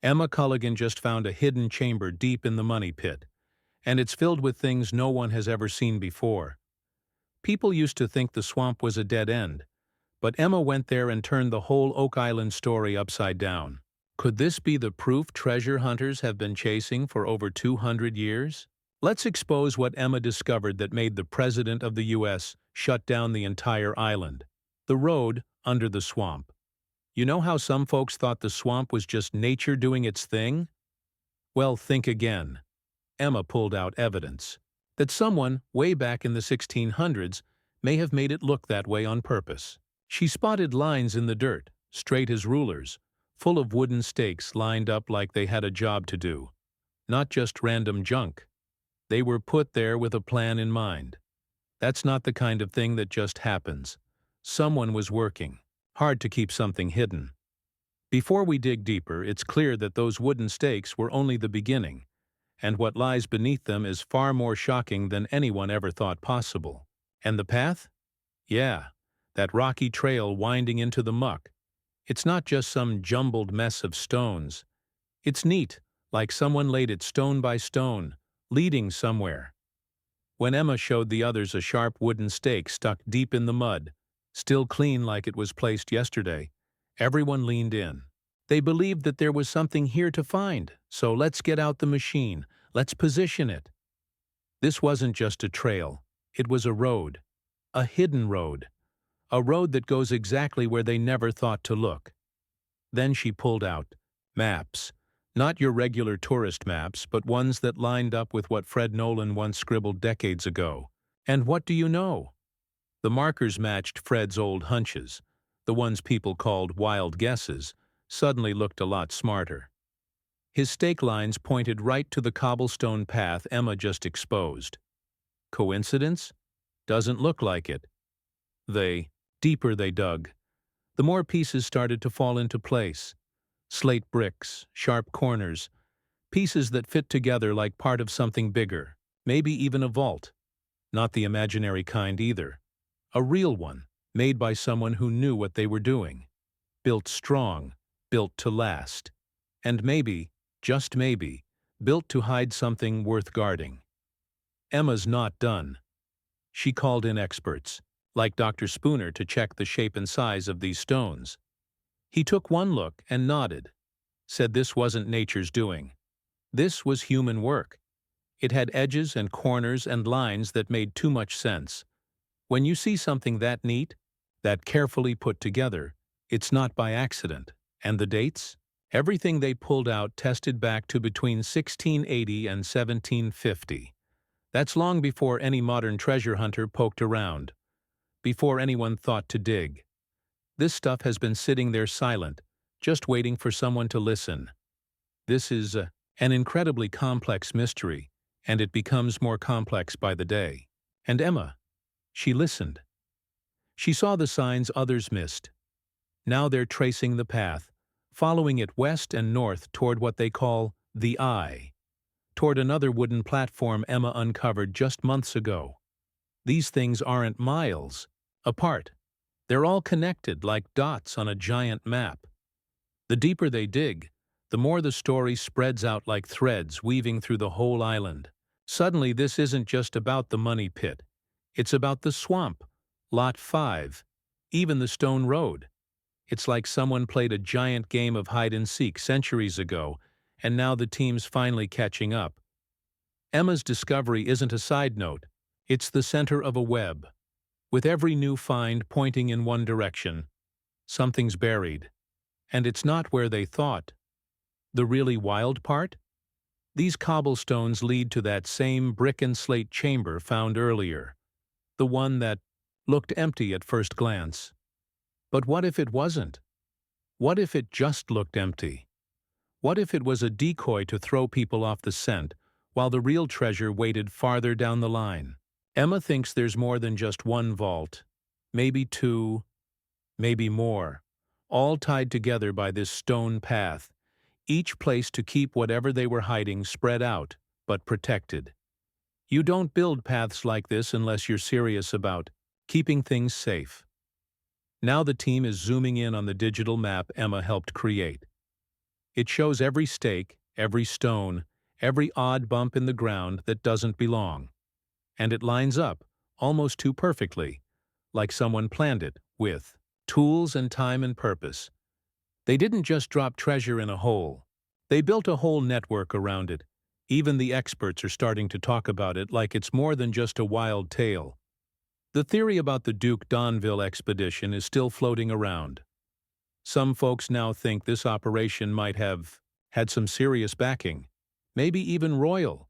Emma Culligan just found a hidden chamber deep in the money pit, and it's filled with things no one has ever seen before. People used to think the swamp was a dead end, but Emma went there and turned the whole Oak Island story upside down. Could this be the proof treasure hunters have been chasing for over 200 years? Let's expose what Emma discovered that made the President of the U.S. shut down the entire island. The road under the swamp. You know how some folks thought the swamp was just nature doing its thing? Well, think again. Emma pulled out evidence that someone, way back in the 1600s, may have made it look that way on purpose. She spotted lines in the dirt, straight as rulers, full of wooden stakes lined up like they had a job to do. Not just random junk. They were put there with a plan in mind. That's not the kind of thing that just happens. Someone was working. Hard to keep something hidden. Before we dig deeper, it's clear that those wooden stakes were only the beginning, and what lies beneath them is far more shocking than anyone ever thought possible. And the path? Yeah, that rocky trail winding into the muck. It's not just some jumbled mess of stones. It's neat, like someone laid it stone by stone, leading somewhere. When Emma showed the others a sharp wooden stake stuck deep in the mud, still clean like it was placed yesterday, everyone leaned in. They believed that there was something here to find, so let's get out the machine, let's position it. This wasn't just a trail, it was a road. A hidden road. A road that goes exactly where they never thought to look. Then she pulled out maps. Not your regular tourist maps, but ones that lined up with what Fred Nolan once scribbled decades ago. And what do you know? The markers matched Fred's old hunches. The ones people called wild guesses suddenly looked a lot smarter. His stake lines pointed right to the cobblestone path Emma just exposed. Coincidence? Doesn't look like it. Deeper they dug, the more pieces started to fall into place. Slate bricks, sharp corners, pieces that fit together like part of something bigger, maybe even a vault. Not the imaginary kind either. A real one, made by someone who knew what they were doing. Built strong, built to last. And maybe, just maybe, built to hide something worth guarding. Emma's not done. She called in experts, like Dr. Spooner, to check the shape and size of these stones. He took one look and nodded, said this wasn't nature's doing. This was human work. It had edges and corners and lines that made too much sense. When you see something that neat, that carefully put together, it's not by accident. And the dates? Everything they pulled out tested back to between 1680 and 1750. That's long before any modern treasure hunter poked around, before anyone thought to dig. This stuff has been sitting there silent, just waiting for someone to listen. This is an incredibly complex mystery, and it becomes more complex by the day. And Emma, she listened. She saw the signs others missed. Now they're tracing the path, following it west and north toward what they call the Eye, toward another wooden platform Emma uncovered just months ago. These things aren't miles apart. They're all connected like dots on a giant map. The deeper they dig, the more the story spreads out like threads weaving through the whole island. Suddenly, this isn't just about the money pit. It's about the swamp, Lot 5, even the stone road. It's like someone played a giant game of hide-and-seek centuries ago, and now the team's finally catching up. Emma's discovery isn't a side note. It's the center of a web. With every new find pointing in one direction, something's buried. And it's not where they thought. The really wild part? These cobblestones lead to that same brick and slate chamber found earlier. The one that looked empty at first glance. But what if it wasn't? What if it just looked empty? What if it was a decoy to throw people off the scent, while the real treasure waited farther down the line? Emma thinks there's more than just one vault. Maybe two, maybe more. All tied together by this stone path, each place to keep whatever they were hiding spread out, but protected. You don't build paths like this unless you're serious about keeping things safe. Now the team is zooming in on the digital map Emma helped create. It shows every stake, every stone, every odd bump in the ground that doesn't belong. And it lines up, almost too perfectly, like someone planned it, with tools and time and purpose. They didn't just drop treasure in a hole. They built a whole network around it. Even the experts are starting to talk about it like it's more than just a wild tale. The theory about the Duke d'Anville expedition is still floating around. Some folks now think this operation might have had some serious backing, maybe even royal,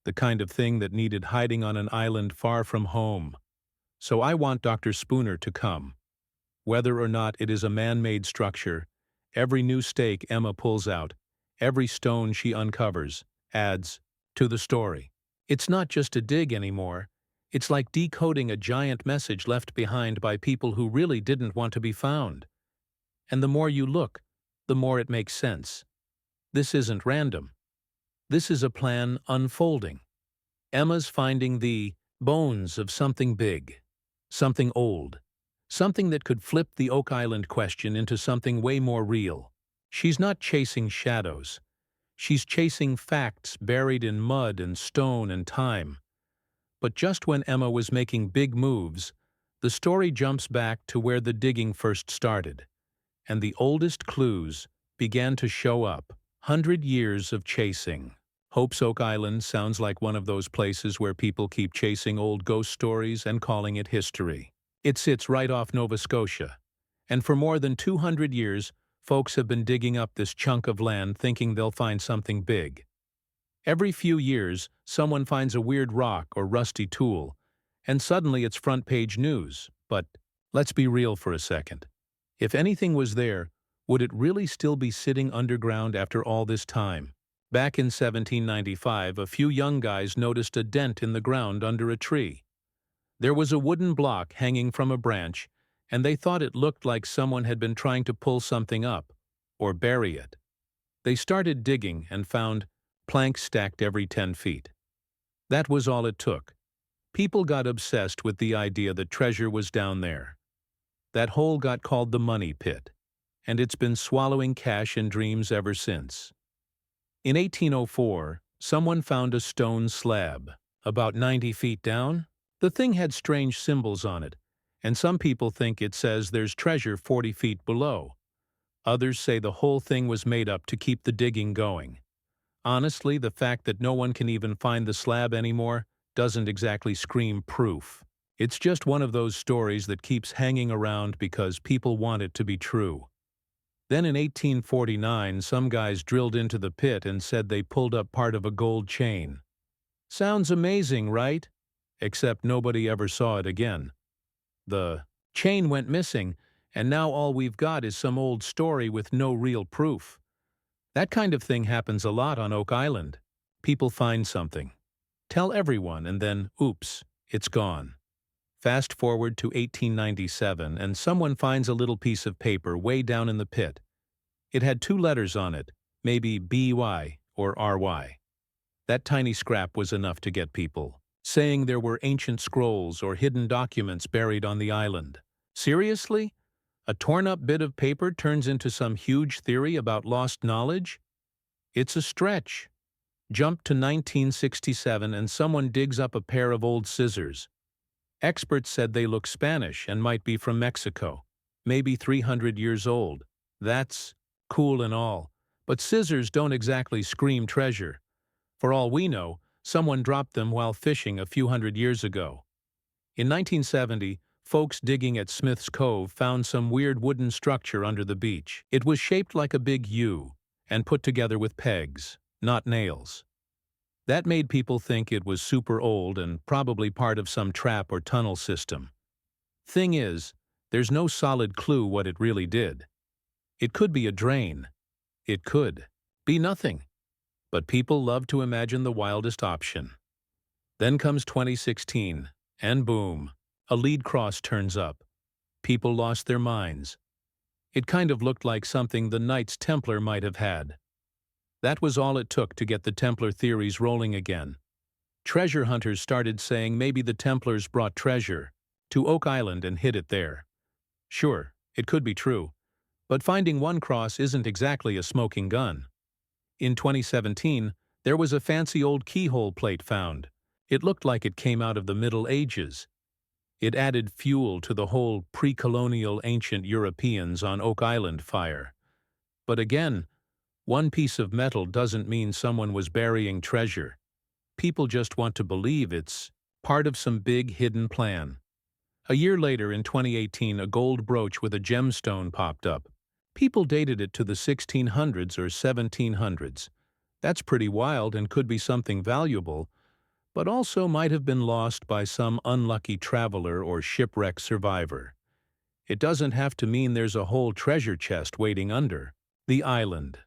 the kind of thing that needed hiding on an island far from home. So I want Dr. Spooner to come. Whether or not it is a man-made structure, every new stake Emma pulls out, every stone she uncovers, adds to the story. It's not just a dig anymore. It's like decoding a giant message left behind by people who really didn't want to be found. And the more you look, the more it makes sense. This isn't random. This is a plan unfolding. Emma's finding the bones of something big, something old, something that could flip the Oak Island question into something way more real. She's not chasing shadows. She's chasing facts buried in mud and stone and time. But just when Emma was making big moves, the story jumps back to where the digging first started, and the oldest clues began to show up. 100 years of chasing. Hope's Oak Island sounds like one of those places where people keep chasing old ghost stories and calling it history. It sits right off Nova Scotia, and for more than 200 years, folks have been digging up this chunk of land thinking they'll find something big. Every few years, someone finds a weird rock or rusty tool, and suddenly it's front-page news. But let's be real for a second. If anything was there, would it really still be sitting underground after all this time? Back in 1795, a few young guys noticed a dent in the ground under a tree. There was a wooden block hanging from a branch, and they thought it looked like someone had been trying to pull something up, or bury it. They started digging and found planks stacked every 10 feet. That was all it took. People got obsessed with the idea that treasure was down there. That hole got called the Money Pit, and it's been swallowing cash and dreams ever since. In 1804, someone found a stone slab, about 90 feet down. The thing had strange symbols on it, and some people think it says there's treasure 40 feet below. Others say the whole thing was made up to keep the digging going. Honestly, the fact that no one can even find the slab anymore doesn't exactly scream proof. It's just one of those stories that keeps hanging around because people want it to be true. Then in 1849, some guys drilled into the pit and said they pulled up part of a gold chain. Sounds amazing, right? Except nobody ever saw it again. The chain went missing, and now all we've got is some old story with no real proof. That kind of thing happens a lot on Oak Island. People find something, tell everyone, and then, oops, it's gone. Fast forward to 1897, and someone finds a little piece of paper way down in the pit. It had 2 letters on it, maybe BY or RY. That tiny scrap was enough to get people saying there were ancient scrolls or hidden documents buried on the island. Seriously? A torn-up bit of paper turns into some huge theory about lost knowledge? It's a stretch. Jump to 1967 and someone digs up a pair of old scissors. Experts said they look Spanish and might be from Mexico, maybe 300 years old. That's cool and all, but scissors don't exactly scream treasure. For all we know, someone dropped them while fishing a few hundred years ago. In 1970, folks digging at Smith's Cove found some weird wooden structure under the beach. It was shaped like a big U and put together with pegs, not nails. That made people think it was super old and probably part of some trap or tunnel system. Thing is, there's no solid clue what it really did. It could be a drain. It could be nothing. But people love to imagine the wildest option. Then comes 2016, and boom, a lead cross turns up. People lost their minds. It kind of looked like something the Knights Templar might have had. That was all it took to get the Templar theories rolling again. Treasure hunters started saying maybe the Templars brought treasure to Oak Island and hid it there. Sure, it could be true, But finding one cross isn't exactly a smoking gun. In 2017, there was a fancy old keyhole plate found. It looked like it came out of the Middle Ages. It added fuel to the whole pre-colonial ancient Europeans on Oak Island fire. But again, one piece of metal doesn't mean someone was burying treasure. People just want to believe it's part of some big hidden plan. A year later, in 2018, a gold brooch with a gemstone popped up. People dated it to the 1600s or 1700s. That's pretty wild and could be something valuable, but also might have been lost by some unlucky traveler or shipwreck survivor. It doesn't have to mean there's a whole treasure chest waiting under. The island.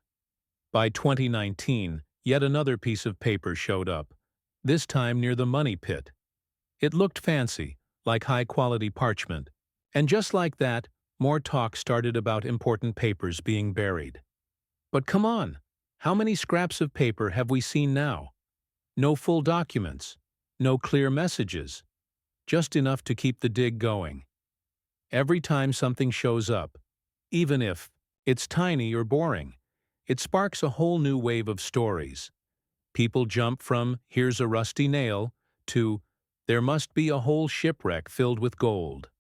By 2019, yet another piece of paper showed up, this time near the money pit. It looked fancy, like high-quality parchment. And just like that, more talk started about important papers being buried. But come on, how many scraps of paper have we seen now? No full documents, no clear messages, just enough to keep the dig going. Every time something shows up, even if it's tiny or boring, it sparks a whole new wave of stories. People jump from, "Here's a rusty nail," to, "There must be a whole shipwreck filled with gold."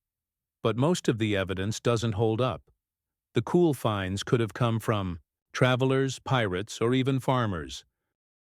But most of the evidence doesn't hold up. The cool finds could have come from travelers, pirates, or even farmers.